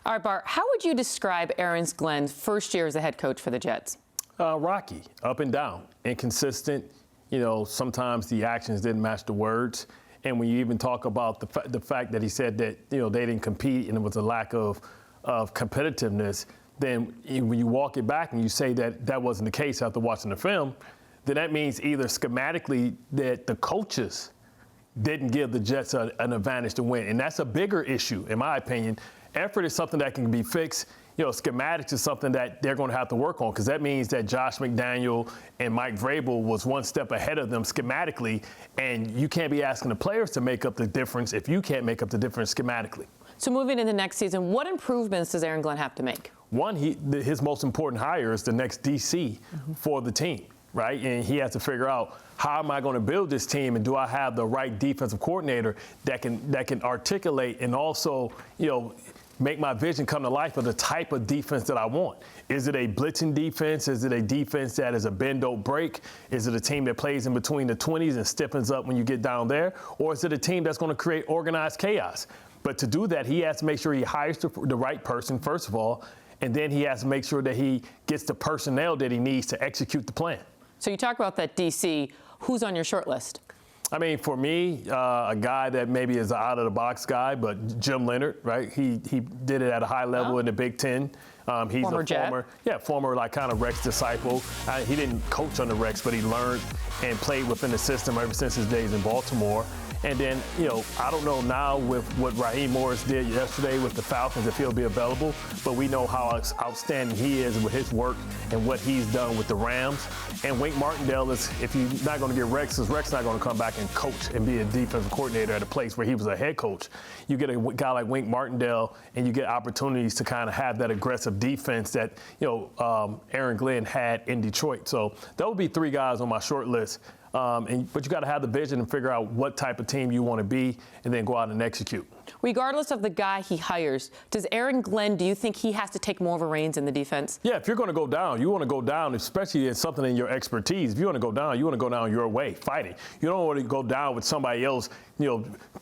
All right, Bart, how would you describe Aaron Glenn's first year as a head coach for the Jets? Rocky, up and down, inconsistent. Sometimes the actions didn't match the words. And when you even talk about the fact that he said that, they didn't compete and it was a lack of competitiveness, then when you walk it back and you say that that wasn't the case after watching the film, then that means either schematically that the coaches didn't give the Jets an advantage to win. And that's a bigger issue, in my opinion. Effort is something that can be fixed. Schematics is something that they're going to have to work on, because that means that Josh McDaniel and Mike Vrabel was one step ahead of them schematically, and you can't be asking the players to make up the difference if you can't make up the difference schematically. So moving into next season, what improvements does Aaron Glenn have to make? One, his most important hire is the next DC for the team, right? And he has to figure out, how am I going to build this team, and do I have the right defensive coordinator that can articulate and also, make my vision come to life of the type of defense that I want? Is it a blitzing defense? Is it a defense that is a bend, don't break? Is it a team that plays in between the 20s and stiffens up when you get down there? Or is it a team that's going to create organized chaos? But to do that, he has to make sure he hires the right person, first of all, and then he has to make sure that he gets the personnel that he needs to execute the plan. So you talk about that DC. Who's on your short list? I mean, for me, a guy that maybe is an out-of-the-box guy, but Jim Leonhard, right? He did it at a high level in the Big Ten. He's former like kind of Rex disciple. He didn't coach under Rex, but he learned and played within the system ever since his days in Baltimore. And then, I don't know now with what Raheem Morris did yesterday with the Falcons if he'll be available, but we know how outstanding he is with his work and what he's done with the Rams. And Wink Martindale is, if you're not going to get Rex, because Rex not going to come back and coach and be a defensive coordinator at a place where he was a head coach. You get a guy like Wink Martindale, and you get opportunities to kind of have that aggressive defense that, Aaron Glenn had in Detroit. So that would be three guys on my short list. But you got to have the vision and figure out what type of team you want to be, and then go out and execute. Regardless of the guy he hires, does Aaron Glenn, do you think he has to take more of a reins in the defense? Yeah, if you're going to go down, you want to go down, especially in something in your expertise. If you want to go down, you want to go down your way, fighting. You don't want to go down with somebody else,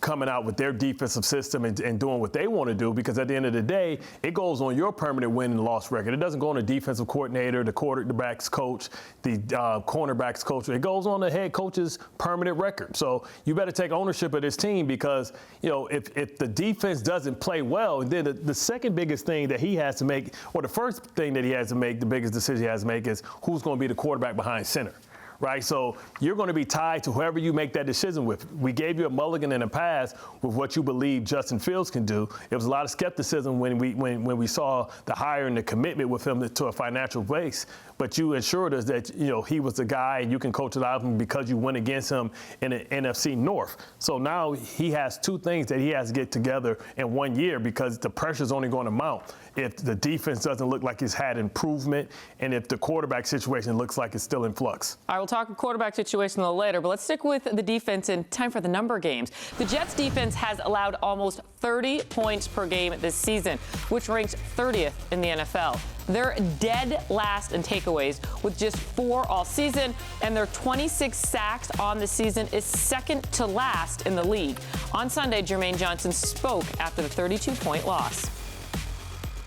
coming out with their defensive system and doing what they want to do, because at the end of the day, it goes on your permanent win and loss record. It doesn't go on the defensive coordinator, the quarterback's coach, the cornerback's coach. It goes on the head coach's permanent record. So you better take ownership of this team, because, if the defense doesn't play well, then the second biggest thing that he has to make, or the first thing that he has to make, the biggest decision he has to make, is who's going to be the quarterback behind center. Right, so you're going to be tied to whoever you make that decision with. We gave you a mulligan in the past with what you believe Justin Fields can do. There was a lot of skepticism when we saw the hire and the commitment with him to a financial base. But you assured us that he was the guy, and you can coach it out of him because you went against him in the NFC North. So now he has two things that he has to get together in 1 year, because the pressure's only going to mount if the defense doesn't look like it's had improvement, and if the quarterback situation looks like it's still in flux. All right, we'll talk quarterback situation a little later, but let's stick with the defense in time for the number games. The Jets defense has allowed almost 30 points per game this season, which ranks 30th in the NFL. They're dead last in takeaways with just 4 all season, and their 26 sacks on the season is second to last in the league. On Sunday, Jermaine Johnson spoke after the 32-point loss.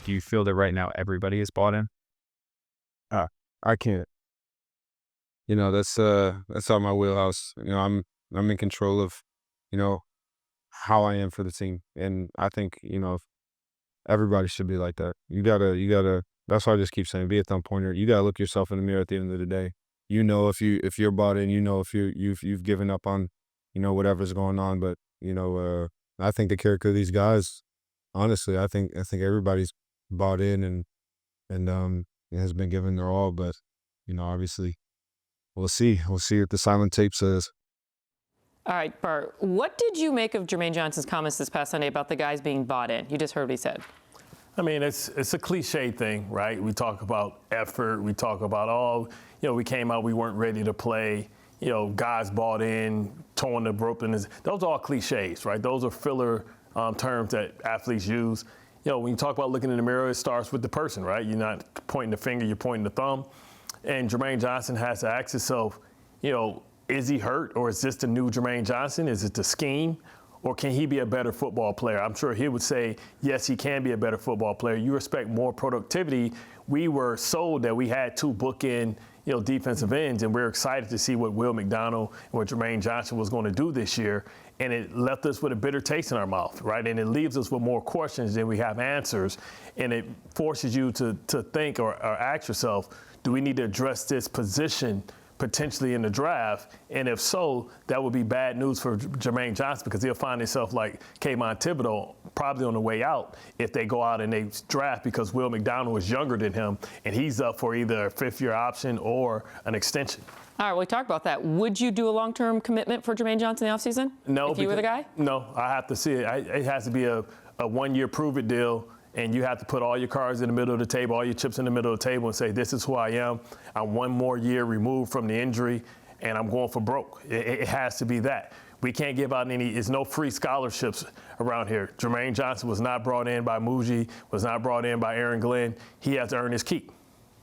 Do you feel that right now everybody is bought in? I can't. That's out my wheelhouse. I'm in control of, how I am for the team, and I think everybody should be like that. You gotta. That's why I just keep saying, be a thumb pointer. You gotta look yourself in the mirror at the end of the day. If you're bought in, if you've given up on, whatever's going on. But I think the character of these guys, honestly, I think everybody's bought in and has been given their all. But obviously, we'll see. We'll see what the silent tape says. All right, Bart, what did you make of Jermaine Johnson's comments this past Sunday about the guys being bought in? You just heard what he said. I mean, it's a cliche thing, right? We talk about effort. We talk about, we came out, we weren't ready to play. Guys bought in, torn the rope. Those are all cliches, right? Those are filler terms that athletes use. When you talk about looking in the mirror, it starts with the person, right? You're not pointing the finger, you're pointing the thumb. And Jermaine Johnson has to ask himself, is he hurt, or is this the new Jermaine Johnson? Is it the scheme, or can he be a better football player? I'm sure he would say, yes, he can be a better football player. You expect more productivity. We were sold that we had two bookend, defensive ends, and we're excited to see what Will McDonald and what Jermaine Johnson was going to do this year. And it left us with a bitter taste in our mouth, right? And it leaves us with more questions than we have answers. And it forces you to think or ask yourself, do we need to address this position potentially in the draft? And if so, that would be bad news for Jermaine Johnson, because he'll find himself like Kayvon Thibodeau probably on the way out if they go out and they draft, because Will McDonald is younger than him and he's up for either a fifth-year option or an extension. All right, we talked about that. Would you do a long-term commitment for Jermaine Johnson in the offseason? No. If you were the guy? No, I have to see it. It has to be a one-year prove-it deal, and you have to put all your cards in the middle of the table, all your chips in the middle of the table, and say, this is who I am. I'm one more year removed from the injury, and I'm going for broke. It has to be that. We can't give out there's no free scholarships around here. Jermaine Johnson was not brought in by Muji, was not brought in by Aaron Glenn. He has to earn his keep.